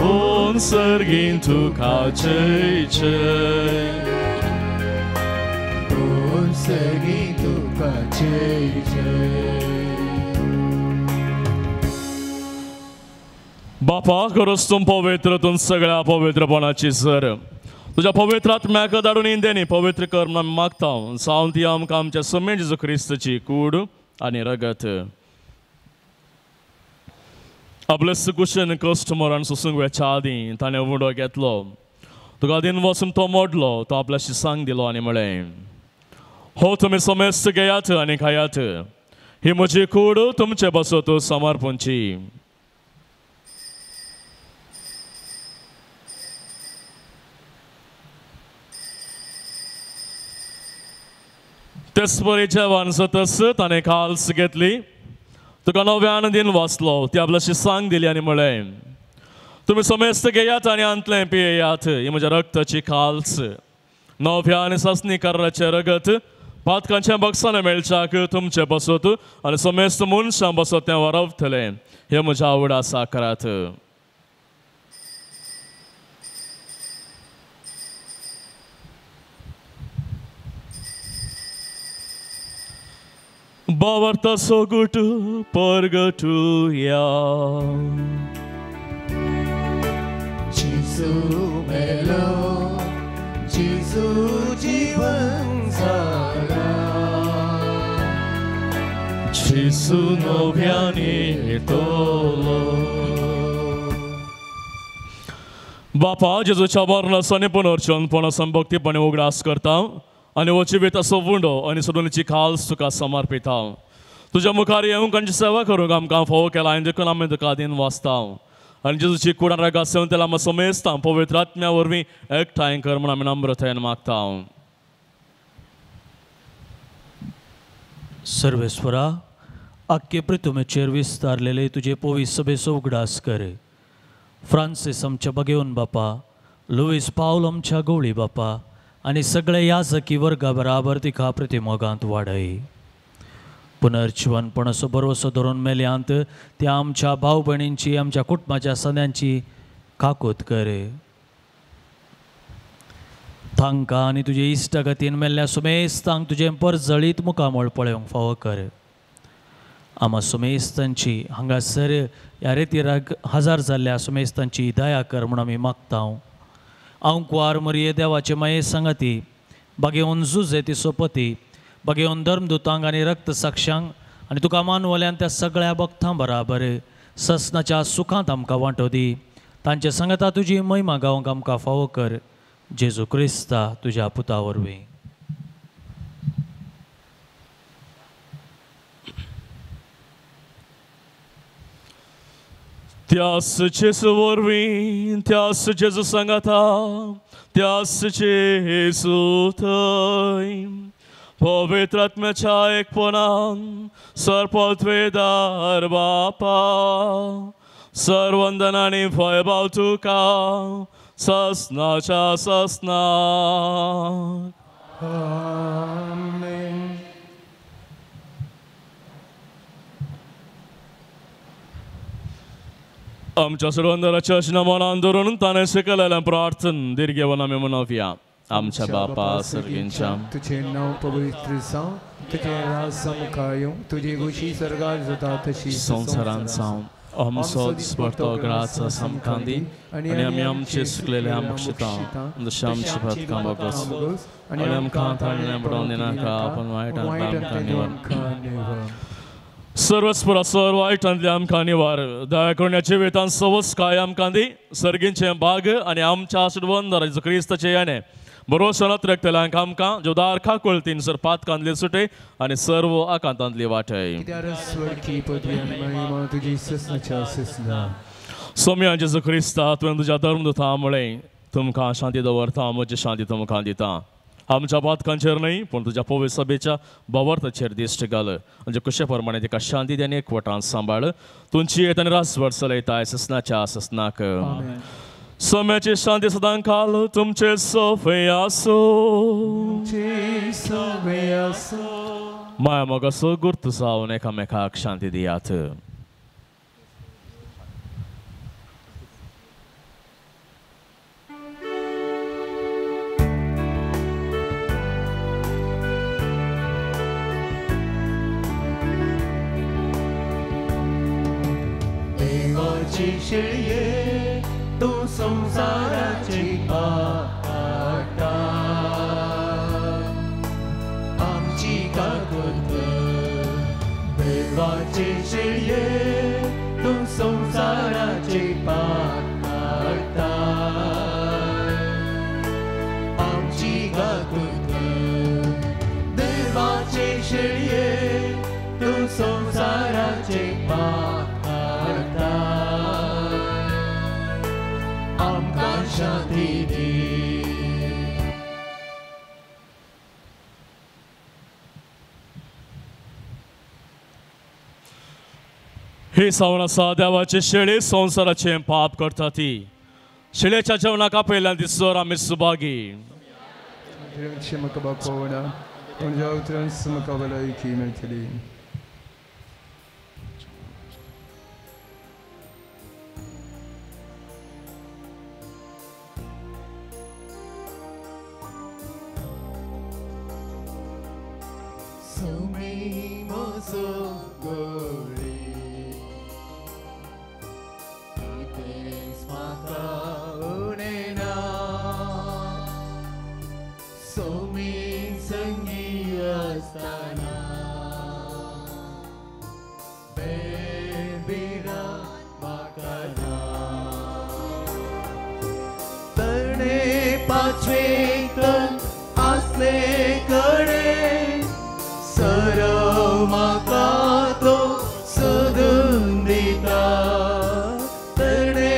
on सर्गीन Tuka Jai Jai on सर्गीन तुका जय जय बापा खरोच तूं पवित्रतून सगळ्या पवित्रपणाची सर तुज्या पवित्र आत्म्याक धाडून इंदेनी पवित्र कर म्हूण आमी मागता सावन ती आमकां आमच्या समे जेजू क्रिस्ताची कूड आनी रगत आपले कुशन कस्टमरान सोसूंक वेच्या आदीं ताणें उडो घेतलो तुका दिन वचून तो मोडलो तो आपल्याशी सांग दिलो आनी म्हळें हो तुमी समेस्त घेयात आनी खायात ही म्हजी कूड तुमचे बसत समर्पणची तेच परीच्या वानसतस ताणें खाल्स घेतली तुका नव्यान दिन वाचलो ती आपल्याशी सांग दिली आनी म्हळें तुमी समेस्त घेयात आनी अंतलें पियेयात ही म्हज्या रक्ताची खाल्स नव्या आनी ससनीकाराचें रगत पातकांचें बक्षान मेळच्याक तुमचे बसत आनी समेस्त मनशां बसत तें वरवतलें हें म्हज्या आवड आसा करात Bavarta sogutu porgatuya Jesu melo Jesu jivan zala Jesu noviani tolo Bapa Jezuच्या वर्णसाने पुनर्चनपणा संभक्तीपणे उगडास करता आनी हो जिवीत असो वुंडो आनी सोडूनची खाल्स तुका समर्पित तुज्या मुखार येवंक आमची सेवा करूंक आमकां फोव केला आनी देखून आमी तुका दिन वाचता आनी जेजूची कुडान रागा सेवन तेला आमी सोमेस्ता पवित्र आत्म्या वरवीं एकठांय कर म्हूण आमी नम्रतायेन मागता. सर्वेस्वरा, आख्खे पृथ्वीचेर विस्तारलेले तुजे पोवीस सभेचो उगडास कर. फ्रांसीस आमच्या बगेवन बापा, लुईस पावल आमच्या गवळी बापा आनी सगळे याजकी वर्गा बराबर तिका प्रतिमोगांत वाडय. पुनर्जीवनपण असो भरवसो धरून मेल्यांत त्या आमच्या भाव भयणींची आमच्या कुटुंबाच्या सद्यांची काकूत कर. तांकां आनी तुजे इश्टगतीन मेल्ल्या सुमेस्तांक तुजें परजळीत मुखामळ पळोवंक फावो कर. आमा सुमेस्तांची हांगासर ह्या रेतीराक हजार जाल्ल्या सुमेस्तांची दया कर म्हूण आमी मागता. हांव कुवार मरये देवाचे माये सांगाती, बागेवन झुजे ती सोपती, बागेवन धर्मदुतांक आनी रक्त साक्षांक आनी तुका मानवल्यान त्या सगळ्या भक्तां बराबर ससनाच्या सुखांत आमकां वांटो दी. तांचे सांगता तुजी महिमा गावंक आमकां फावो कर. जेजू क्रिस्ता तुज्या पुता वरवीं. त्यास जेजू वरवीं, त्यास जेजू सांगता, त्यास जेजू थंय पवित्र आत्म्याच्या एकपणान सर्पत्वेदार बापा सर्वंदन आनी वैभव तुका ससनाच्या ससना. आमेन. आमच्या सर्वंदराच्या नामांत धरून ताणें शिकयलेल्या प्रार्थन दीर्घेवन आमी मनोवया. आमच्या बापा सर्गींच्या तुझे नाव पवित्र जावं, तुझे राज समुखार येवं, तुझी खुशी सर्गार जाता तशी संवसारांत जावं. आमचो दिसपडतो ग्रास आमकां दी आनी आमी आमचे सुकलेले आमकां शिता जशें आमची पथकां बोगस आनी आमकां ताळण्या पडोवन दिनाका, पूण वायटांतल्यान आमकां निवार. सर्वस्पुरा सर्व वायटांतल्यान आमकां निवार. दया करून ह्या जिवितांत सवस काय आमकां दी. सर्गींचे भाग आनी आमच्या आशिर्वादान जेजू क्रिस्ताचे येणे भरोसोनात रक्तल्यांक आमकां जोदार खाकुळतीन सर पातकांतली सुटे आनी सर्व आकांतांतली वाटय. स्वर्गी पदवी आनी महिमा तुजी ससनाच्या ससना. सोम्या जेजू क्रिस्ता तुवें तुज्या धर्मदुता मुळे तुमकां शांती दवरता, म्हजी शांती तुमकां दिता. आमच्या पातकांचेर न्हय पूण तुज्या पवित्र सभेच्या भवार्थाचेर दिश्ट घाल. म्हणजे कशे प्रमाणे तिका शांती दी आनी एकवटान सांबाळ. तुमची येत आनी रासभर चलयताय ससनाच्या ससनाक. सोम्याची शांती सदां काल तुमचे सोफे आसो, माया मोगाचो गुर्त जावन एकामेकाक शांती दियात. देवाची शेळये तू संसाराची पाटा, आमची काकूत देवाची शेळये तू संसाराची पाटा, आमची काकूत देवाची शेळये तू संसाराची पाटा, आमकां शांती दी. ही सावन आसा देवाची शेळी संवसाराचें पाप करता ती. शेळयेच्या जेवणाक आपयल्या दिसोर आमी सुभागी. म्हाका बापोवना पूण ह्या उतरांत म्हाका भलायकी मेळटली. म्हाका तो सोदून दिता. तणे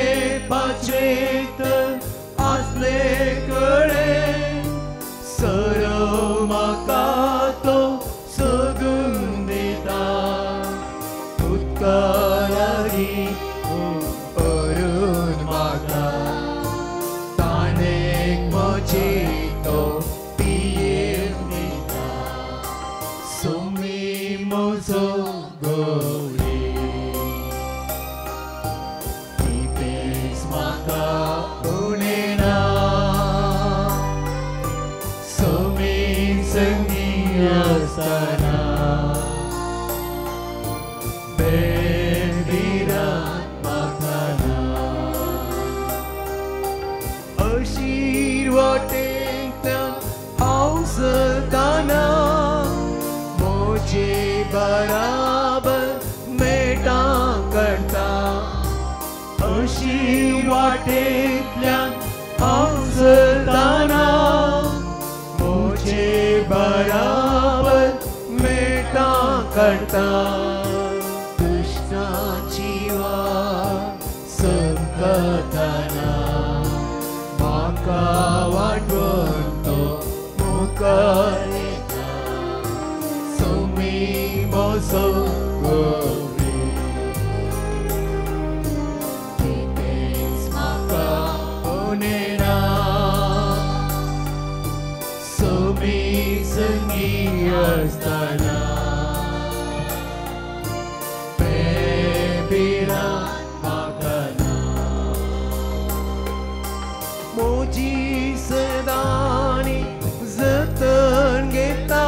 वाटेंतल्यान हांव चलताना म्हजे बराबर मेटा करता कृष्णाची वाट संकताना म्हाका वाटून तो मुखार येता सोमी मोसो गौरी कितेंच म्हाका उणेना सोमी संगी आसतना बेबिरा म्हाका ना म्हजी सदांनी जतन घेता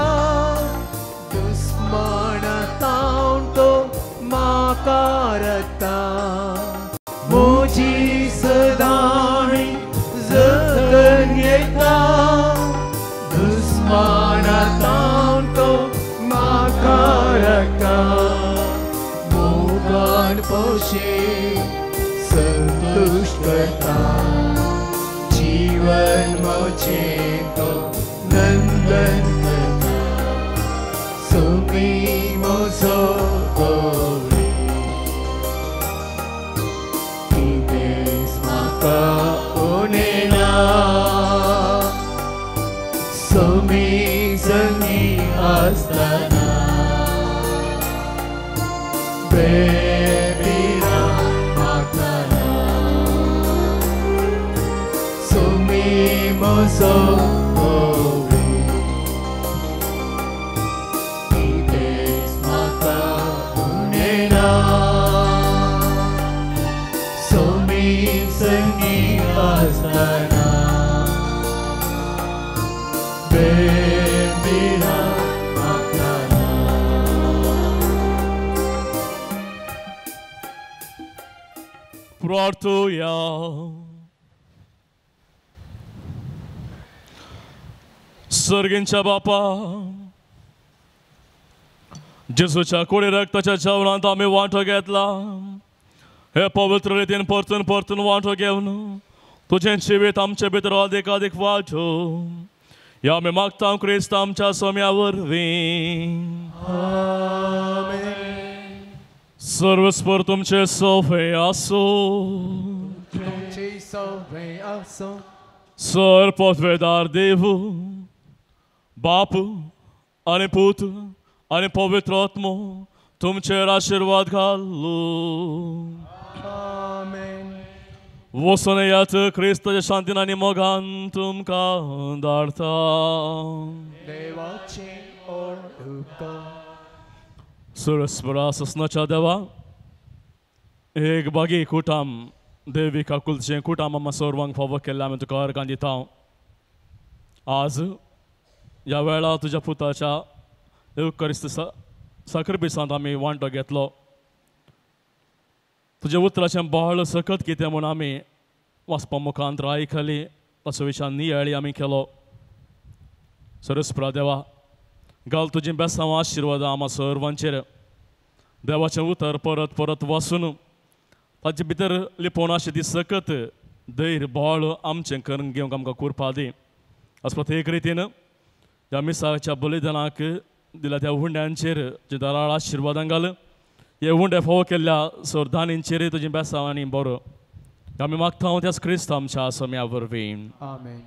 दुस्मनांतावन तो म्हाका रता म्हजी सदांनी जतन घेता दुस्मनांतावन तो म्हाका रता मोगान पोशे संतुश्ट करता जीवन मोचे तो नंदन करता सोमी मोसो गौरी कितेंच म्हाका उणेना सोमी संगी आसतना बेबिरा म्हाका ना सोमी मोसो गौरी कितेंच म्हाका उणेना सोमी संगी आसतना बेबिरा म्हाका ना प्रार्थुया सर्गींच्या बापा जेजूच्या कोडी रक्ताच्या जेवणांत आम्ही वांटो घेतला हे पवित्र रितीन परतून परतून वांटो घेवन तुझें जिवीत आमचे भितर अधिक अधिक वाढो या आमी मागता क्रिस्त आमच्या सोम्या वरवीं सर्वस्पर तुमचे सोफे आसो तुमची सवय आसो सर्वपदवेदार देव बाप आणि पूत आणि पवित्र आत्मो तुमचेर आशीर्वाद घालो आमेन वचून येयात क्रिस्ताच्या शांतीन आनी मोगान तुमकां धाडटा देवाचे ओळखा सुरस्परा ससनाच्या देवा एक बागी कुटाम देविका कुलचें कुटाम आम्हा सर्वांक फावो केल्लें आमी तुका अर्गां दिता आज ह्या वेळा तुज्या पुताच्या युकरिस्त साखरबिसांत आमी वांटो घेतलो तुज्या उतराचें बळ सकत कितें म्हूण आमी वाचपा मुखांत आयकली ताचो विचार नियाळी आमी केलो सरस्प्रा देवा घाल तुजी बेसांव आशिर्वाद आम्हा सर्वांचेर देवाचें उतर परत परत वाचून ताचे भितर लिपोवन अशें ती सकत धैर्य बळ आमचें करून घेवंक आमकां कुरपा दी अशें प्रत्येक रितीन ह्या मिसाच्या बलिदानाक दिल्या त्या हुंड्यांचेर जे दराळ आशिर्वादां घाल हे हुंडे फावो केल्ल्या सर्दानींचेर तुजी बेसांव आनी बरो आमी मागता त्याच क्रिस्त आमच्या सोम्या वरवीं आमेन